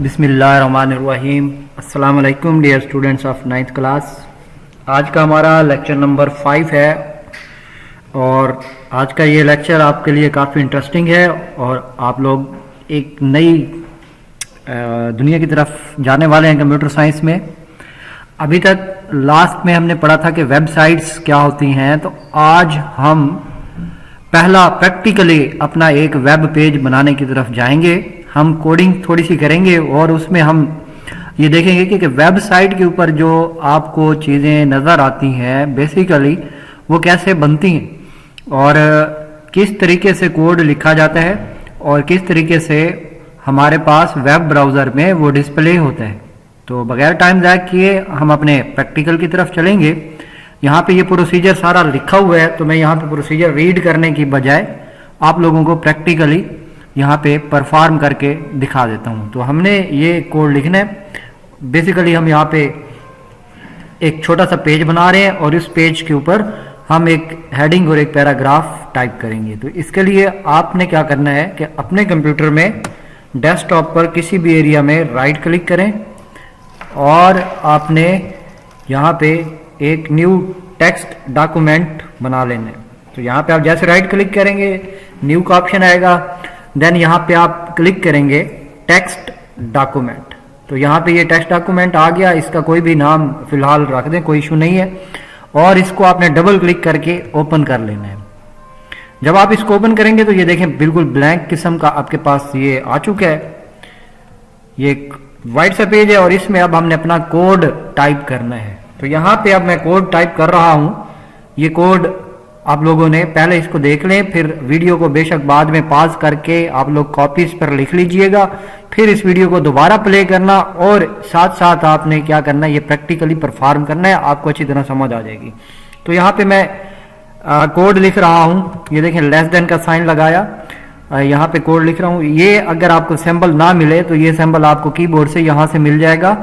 बिस्मिल्लाहिर्रहमानिर्रहीम। अस्सलाम वालेकुम dear students of 9th class. आज का हमारा लेक्चर नंबर 5 है और आज का ये लेक्चर आपके लिए काफ़ी इंटरेस्टिंग है और आप लोग एक नई दुनिया की तरफ जाने वाले हैं कंप्यूटर साइंस में। अभी तक लास्ट में हमने पढ़ा था कि वेबसाइट्स क्या होती हैं, तो आज हम पहला प्रैक्टिकली अपना एक वेब पेज बनाने की तरफ जाएंगे। हम कोडिंग थोड़ी सी करेंगे और उसमें हम ये देखेंगे कि वेबसाइट के ऊपर जो आपको चीज़ें नज़र आती हैं बेसिकली वो कैसे बनती हैं और किस तरीके से कोड लिखा जाता है और किस तरीके से हमारे पास वेब ब्राउज़र में वो डिस्प्ले होता है। तो बगैर टाइम ज़ाया किए हम अपने प्रैक्टिकल की तरफ चलेंगे। यहाँ पे ये प्रोसीजर सारा लिखा हुआ है, तो मैं यहाँ पे प्रोसीजर रीड करने की बजाय आप लोगों को प्रैक्टिकली यहाँ पे परफॉर्म करके दिखा देता हूँ। तो हमने ये कोड लिखना है। बेसिकली हम यहाँ पे एक छोटा सा पेज बना रहे हैं और इस पेज के ऊपर हम एक हेडिंग और एक पैराग्राफ टाइप करेंगे। तो इसके लिए आपने क्या करना है कि अपने कंप्यूटर में डेस्कटॉप पर किसी भी एरिया में राइट क्लिक करें और आपने यहाँ पे एक न्यू टेक्स्ट डॉक्यूमेंट बना लेना है। तो यहाँ पे आप जैसे राइट क्लिक करेंगे न्यू का ऑप्शन आएगा, देन यहाँ पे आप क्लिक करेंगे टेक्स्ट डॉक्यूमेंट। तो यहाँ पे ये टेक्स्ट डॉक्यूमेंट आ गया, इसका कोई भी नाम फिलहाल रख दें, कोई इशू नहीं है। और इसको आपने डबल क्लिक करके ओपन कर लेना है। जब आप इसको ओपन करेंगे तो ये देखें बिल्कुल ब्लैंक किस्म का आपके पास ये आ चुका है। ये एक वाइट सा पेज है और इसमें अब हमने अपना कोड टाइप करना है। तो यहाँ पे अब मैं कोड टाइप कर रहा हूँ। ये कोड आप लोगों ने पहले इसको देख लें, फिर वीडियो को बेशक बाद में पॉज करके आप लोग कॉपीज पर लिख लीजिएगा, फिर इस वीडियो को दोबारा प्ले करना और साथ साथ आपने क्या करना है, ये प्रैक्टिकली परफॉर्म करना है, आपको अच्छी तरह समझ आ जाएगी। तो यहाँ पे मैं कोड लिख रहा हूँ। ये देखें लेस देन का साइन लगाया, यहाँ पे कोड लिख रहा हूँ। ये अगर आपको सिंबल ना मिले तो ये सिंबल आपको कीबोर्ड से यहाँ से मिल जाएगा।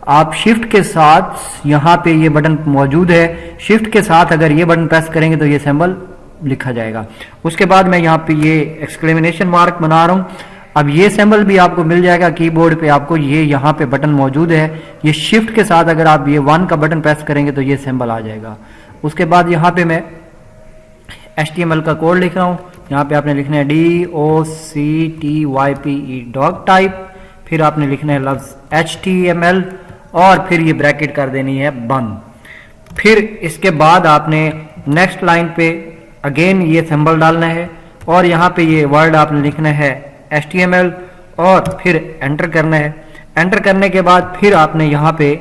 आप शिफ्ट के साथ यहाँ पे ये बटन मौजूद है, शिफ्ट के साथ अगर ये बटन प्रेस करेंगे तो ये सिंबल लिखा जाएगा। उसके बाद मैं यहाँ पे ये एक्सक्लेमेशन मार्क बना रहा हूँ। अब ये सिंबल भी आपको मिल जाएगा कीबोर्ड पे, आपको ये यहाँ पे बटन मौजूद है। ये शिफ्ट के साथ अगर आप ये 1 का बटन प्रेस करेंगे तो ये सिंबल आ जाएगा। उसके बाद यहाँ पे मैं HTML का कोड लिख रहा हूँ। यहाँ पे आपने लिखना है DOCTYPE डॉग टाइप, फिर आपने लिखना है लफ्ज HTML और फिर ये ब्रैकेट कर देनी है बंद। फिर इसके बाद आपने नेक्स्ट लाइन पे अगेन ये सिंबल डालना है और यहाँ पे ये वर्ड आपने लिखना है HTML और फिर एंटर करना है। एंटर करने के बाद फिर आपने यहाँ पे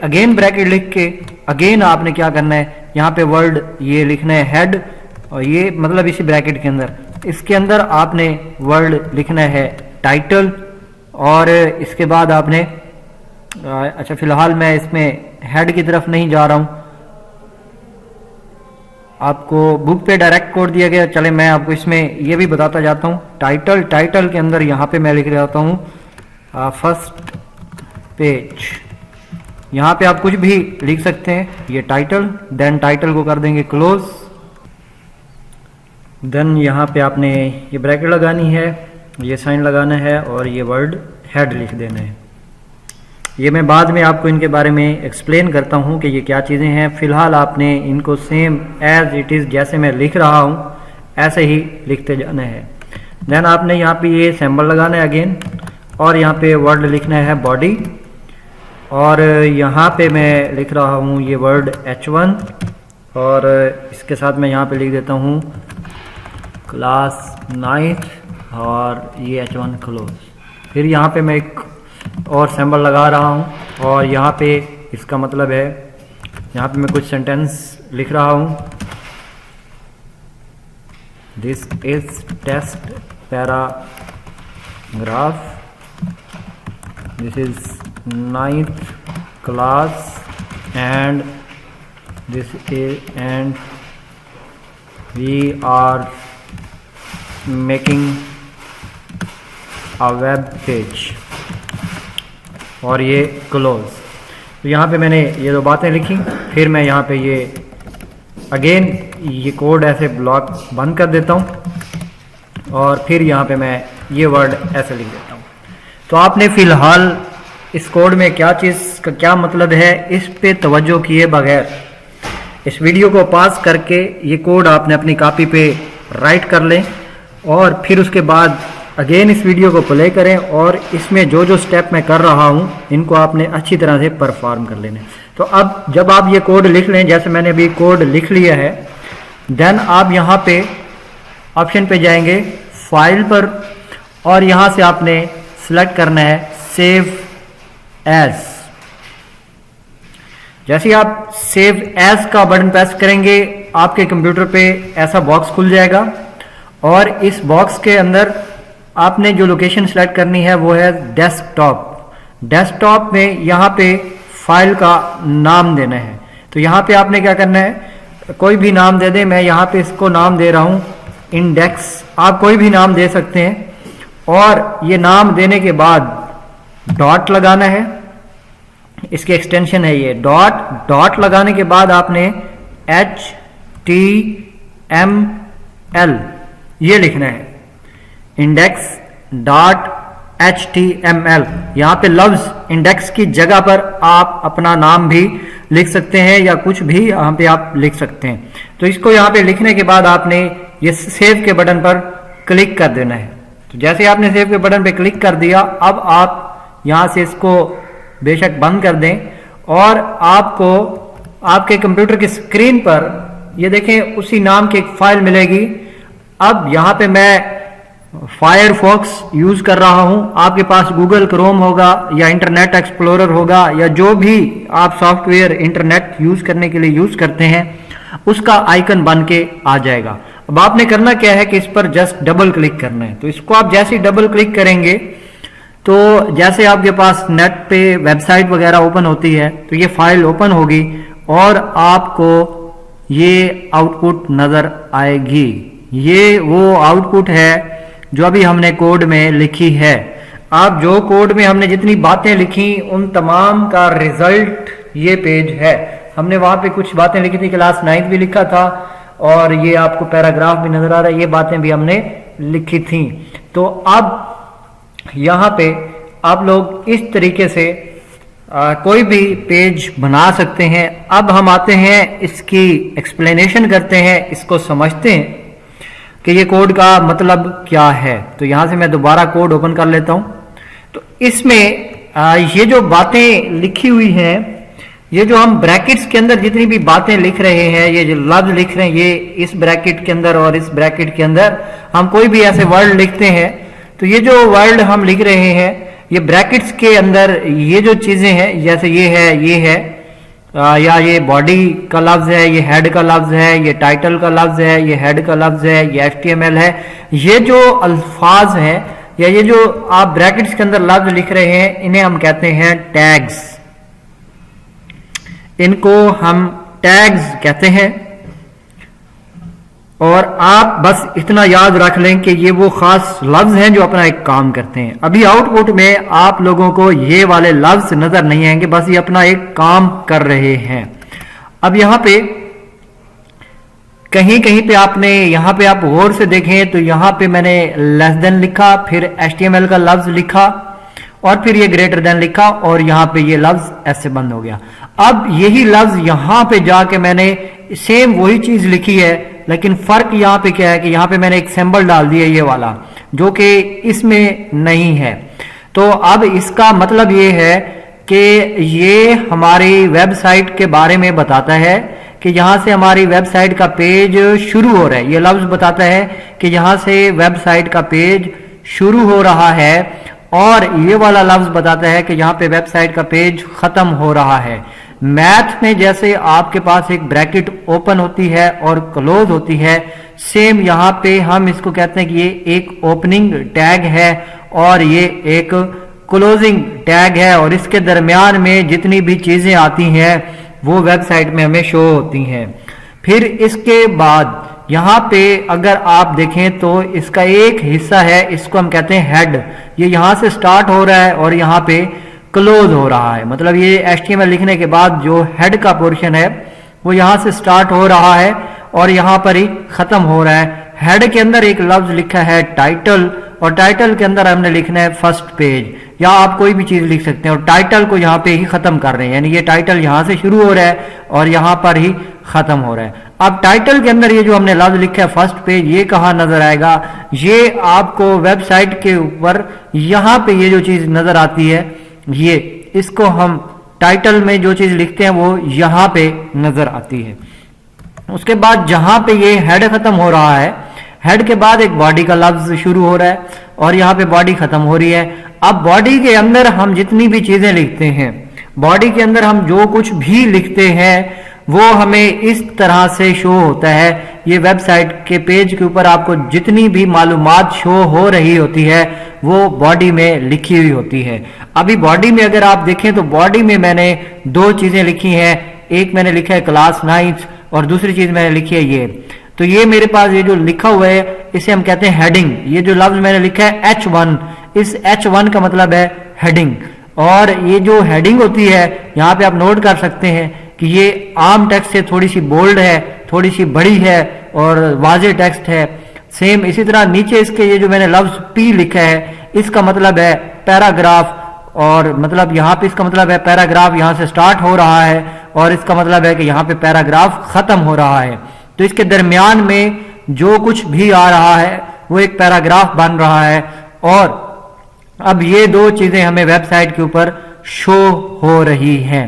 अगेन ब्रैकेट लिख के अगेन आपने क्या करना है, यहाँ पे वर्ड ये लिखना है हेड और ये मतलब इसी ब्रैकेट के अंदर, इसके अंदर आपने वर्ड लिखना है टाइटल और इसके बाद आपने अच्छा फिलहाल मैं इसमें हेड की तरफ नहीं जा रहा हूं, आपको बुक पे डायरेक्ट कोड दिया गया। चले मैं आपको इसमें ये भी बताता जाता हूं। टाइटल के अंदर यहाँ पे मैं लिख जाता हूं फर्स्ट पेज। यहाँ पे आप कुछ भी लिख सकते हैं, ये टाइटल, देन टाइटल को कर देंगे क्लोज, देन यहाँ पे आपने ये ब्रैकेट लगानी है, ये साइन लगाना है और ये वर्ड हेड लिख देना है। ये मैं बाद में आपको इनके बारे में एक्सप्लेन करता हूँ कि ये क्या चीज़ें हैं। फिलहाल आपने इनको सेम एज इट इज़ जैसे मैं लिख रहा हूँ ऐसे ही लिखते जाना है। देन आपने यहाँ पे ये सिंबल लगाना है अगेन और यहाँ पे वर्ड लिखना है बॉडी और यहाँ पे मैं लिख रहा हूँ ये वर्ड H1 और इसके साथ मैं यहाँ पे लिख देता हूँ क्लास 9th और ये H1 क्लोज। फिर यहाँ पे मैं एक और सिंबल लगा रहा हूँ और यहाँ पे इसका मतलब है, यहाँ पे मैं कुछ सेंटेंस लिख रहा हूँ। This is test paragraph, this is 9th class and this is and we are making a web page और ये क्लोज। तो यहाँ पे मैंने ये दो बातें लिखी। फिर मैं यहाँ पे ये अगेन ये कोड ऐसे ब्लॉक बंद कर देता हूँ और फिर यहाँ पे मैं ये वर्ड ऐसे लिख देता हूँ। तो आपने फिलहाल इस कोड में क्या चीज़ का क्या मतलब है इस पे तवज्जो किए बगैर इस वीडियो को पास करके ये कोड आपने अपनी कॉपी पे राइट कर लें और फिर उसके बाद अगेन इस वीडियो को प्ले करें और इसमें जो जो स्टेप मैं कर रहा हूँ इनको आपने अच्छी तरह से परफॉर्म कर लेने। तो अब जब आप ये कोड लिख लें, जैसे मैंने अभी कोड लिख लिया है, देन आप यहाँ पे ऑप्शन पे जाएंगे फाइल पर और यहाँ से आपने सेलेक्ट करना है सेव एज। जैसे ही आप सेव एज का बटन प्रेस करेंगे आपके कंप्यूटर पे ऐसा बॉक्स खुल जाएगा और इस बॉक्स के अंदर आपने जो लोकेशन सेलेक्ट करनी है वो है डेस्कटॉप। डेस्कटॉप में यहाँ पे फाइल का नाम देना है। तो यहाँ पे आपने क्या करना है, कोई भी नाम दे दें। मैं यहाँ पे इसको नाम दे रहा हूँ इंडेक्स, आप कोई भी नाम दे सकते हैं। और ये नाम देने के बाद डॉट लगाना है, इसकी एक्सटेंशन है ये डॉट लगाने के बाद आपने HTML ये लिखना है, इंडेक्स डॉट HTML। यहाँ पे लफ्ज इंडेक्स की जगह पर आप अपना नाम भी लिख सकते हैं या कुछ भी यहाँ पे आप लिख सकते हैं। तो इसको यहाँ पे लिखने के बाद आपने ये सेव के बटन पर क्लिक कर देना है। तो जैसे आपने सेव के बटन पे क्लिक कर दिया, अब आप यहाँ से इसको बेशक बंद कर दें और आपको आपके कंप्यूटर की स्क्रीन पर ये देखें उसी नाम की एक फाइल मिलेगी। अब यहाँ पे मैं फायरफॉक्स यूज कर रहा हूं, आपके पास गूगल क्रोम होगा या इंटरनेट एक्सप्लोरर होगा या जो भी आप सॉफ्टवेयर इंटरनेट यूज करने के लिए यूज करते हैं उसका आइकन बन के आ जाएगा। अब आपने करना क्या है कि इस पर जस्ट डबल क्लिक करना है। तो इसको आप जैसे ही डबल क्लिक करेंगे तो जैसे आपके पास नेट पे वेबसाइट वगैरह ओपन होती है तो ये फाइल ओपन होगी और आपको ये आउटपुट नजर आएगी। ये वो आउटपुट है जो अभी हमने कोड में लिखी है। आप जो कोड में हमने जितनी बातें लिखी उन तमाम का रिजल्ट ये पेज है। हमने वहां पे कुछ बातें लिखी थी, क्लास 9 भी लिखा था और ये आपको पैराग्राफ भी नजर आ रहा है, ये बातें भी हमने लिखी थी। तो अब यहाँ पे आप लोग इस तरीके से कोई भी पेज बना सकते हैं। अब हम आते हैं इसकी एक्सप्लेनेशन करते हैं, इसको समझते हैं कि ये कोड का मतलब क्या है। तो यहां से मैं दोबारा कोड ओपन कर लेता हूं। तो इसमें ये जो बातें लिखी हुई हैं, ये जो हम ब्रैकेट्स के अंदर जितनी भी बातें लिख रहे हैं, ये जो लफ्ज लिख रहे हैं, ये इस ब्रैकेट के अंदर और इस ब्रैकेट के अंदर हम कोई भी ऐसे वर्ड लिखते हैं तो ये जो वर्ड हम लिख रहे हैं ये ब्रैकेट्स के अंदर ये जो चीजें हैं, जैसे ये है या ये बॉडी का लफ्ज है, ये हेड का लफ्ज है, ये टाइटल का लफ्ज है, ये हेड का लफ्ज है, ये HTML है। ये जो अल्फाज हैं या ये जो आप ब्रैकेट्स के अंदर लफ्ज लिख रहे हैं इन्हें हम कहते हैं टैग्स। इनको हम टैग्स कहते हैं और आप बस इतना याद रख लें कि ये वो खास लफ्ज हैं जो अपना एक काम करते हैं। अभी आउटपुट में आप लोगों को ये वाले लफ्ज नजर नहीं आएंगे, बस ये अपना एक काम कर रहे हैं। अब यहाँ पे कहीं कहीं पे आपने यहाँ पे आप गौर से देखें तो यहाँ पे मैंने लेस देन लिखा, फिर HTML का लफ्ज लिखा और फिर ये ग्रेटर देन लिखा और यहाँ पे ये लफ्ज ऐसे बंद हो गया। अब यही लफ्ज यहाँ पे जाके मैंने सेम वही चीज लिखी है, लेकिन फर्क यहाँ पे क्या है कि यहाँ पे मैंने एक सिंबल डाल दिया ये वाला जो कि इसमें नहीं है। तो अब इसका मतलब ये है कि ये हमारी वेबसाइट के बारे में बताता है कि यहाँ से हमारी वेबसाइट का पेज शुरू हो रहा है। ये लफ्ज बताता है कि यहाँ से वेबसाइट का पेज शुरू हो रहा है और ये वाला लफ्ज बताता है कि यहाँ पे वेबसाइट का पेज खत्म हो रहा है। मैथ में जैसे आपके पास एक ब्रैकेट ओपन होती है और क्लोज होती है, सेम यहाँ पे हम इसको कहते हैं कि ये एक ओपनिंग टैग है और ये एक क्लोजिंग टैग है और इसके दरमियान में जितनी भी चीजें आती हैं वो वेबसाइट में हमें शो होती हैं। फिर इसके बाद यहाँ पे अगर आप देखें तो इसका एक हिस्सा है, इसको हम कहते हैं हेड। ये यहाँ से स्टार्ट हो रहा है और यहाँ पे क्लोज हो रहा है। मतलब ये HTML लिखने के बाद जो हेड का पोर्शन है वो यहाँ से स्टार्ट हो रहा है और यहाँ पर ही खत्म हो रहा है। हेड के अंदर एक लफ्ज लिखा है टाइटल और टाइटल के अंदर हमने लिखना है फर्स्ट पेज। या आप कोई भी चीज लिख सकते हैं और टाइटल को यहाँ पे ही खत्म कर रहे हैं, यानी ये टाइटल यहाँ से शुरू हो रहा है और यहाँ पर ही खत्म हो रहा है। अब टाइटल के अंदर ये जो हमने लफ्ज लिखा है फर्स्ट पेज, ये कहाँ नजर आएगा, ये आपको वेबसाइट के ऊपर यहाँ पे ये जो चीज नजर आती है, ये इसको हम टाइटल में जो चीज लिखते हैं वो यहाँ पे नजर आती है। उसके बाद जहां पे ये हेड खत्म हो रहा है, हेड के बाद एक बॉडी का लफ्ज शुरू हो रहा है और यहाँ पे बॉडी खत्म हो रही है। अब बॉडी के अंदर हम जितनी भी चीजें लिखते हैं, बॉडी के अंदर हम जो कुछ भी लिखते हैं वो हमें इस तरह से शो होता है। ये वेबसाइट के पेज के ऊपर आपको जितनी भी मालूमात शो हो रही होती है वो बॉडी में लिखी हुई होती है। अभी बॉडी में अगर आप देखें तो बॉडी में मैंने दो चीजें लिखी हैं, एक मैंने लिखा है क्लास 9 और दूसरी चीज मैंने लिखी है ये। तो ये मेरे पास ये जो लिखा हुआ है इसे हम कहते हैं हेडिंग। ये जो लफ्ज मैंने लिखा है H1, इस H1 का मतलब है हेडिंग। और ये जो हेडिंग होती है यहाँ पे आप नोट कर सकते हैं कि ये आम टेक्स्ट से थोड़ी सी बोल्ड है, थोड़ी सी बड़ी है और वाज़ेह टेक्स्ट है। सेम इसी तरह नीचे इसके ये जो मैंने लफ्ज P लिखा है इसका मतलब है पैराग्राफ, और मतलब यहाँ पे इसका मतलब है पैराग्राफ यहाँ से स्टार्ट हो रहा है और इसका मतलब है कि यहाँ पे पैराग्राफ खत्म हो रहा है। तो इसके दरमियान में जो कुछ भी आ रहा है वो एक पैराग्राफ बन रहा है। और अब ये दो चीजें हमें वेबसाइट के ऊपर शो हो रही हैं।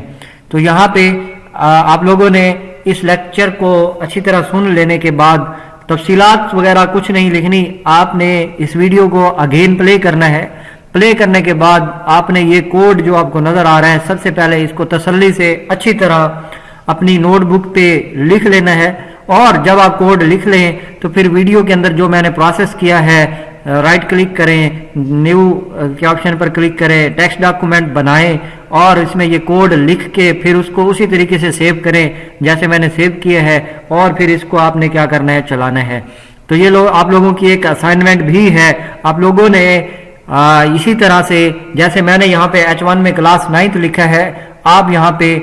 तो यहाँ पे आप लोगों ने इस लेक्चर को अच्छी तरह सुन लेने के बाद तफसीलात वगैरह कुछ नहीं लिखनी, आपने इस वीडियो को अगेन प्ले करना है। प्ले करने के बाद आपने ये कोड जो आपको नजर आ रहा है सबसे पहले इसको तसल्ली से अच्छी तरह अपनी नोटबुक पे लिख लेना है। और जब आप कोड लिख लें तो फिर वीडियो के अंदर जो मैंने प्रोसेस किया है, राइट क्लिक करें, न्यू के ऑप्शन पर क्लिक करें, टेक्स्ट डॉक्यूमेंट बनाएं और इसमें ये कोड लिख के फिर उसको उसी तरीके से सेव करें जैसे मैंने सेव किया है। और फिर इसको आपने क्या करना है, चलाना है। तो ये आप लोगों की एक असाइनमेंट भी है। आप लोगों ने इसी तरह से जैसे मैंने यहाँ पे H1 में क्लास 9 लिखा है, आप यहाँ पे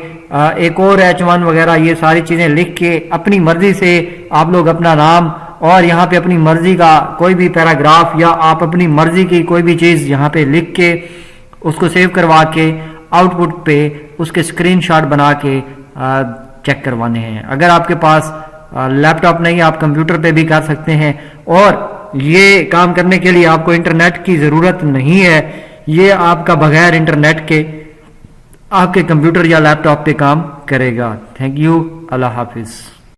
एक और H1 वगैरह ये सारी चीजें लिख के अपनी मर्जी से आप लोग अपना नाम और यहाँ पे अपनी मर्जी का कोई भी पैराग्राफ या आप अपनी मर्जी की कोई भी चीज यहाँ पे लिख के उसको सेव करवा के आउटपुट पे उसके स्क्रीनशॉट बना के चेक करवाने हैं। अगर आपके पास लैपटॉप नहीं, आप कंप्यूटर पे भी कर सकते हैं। और ये काम करने के लिए आपको इंटरनेट की जरूरत नहीं है, ये आपका बगैर इंटरनेट के आपके कंप्यूटर या लैपटॉप पे काम करेगा। Thank you, Allah Hafiz.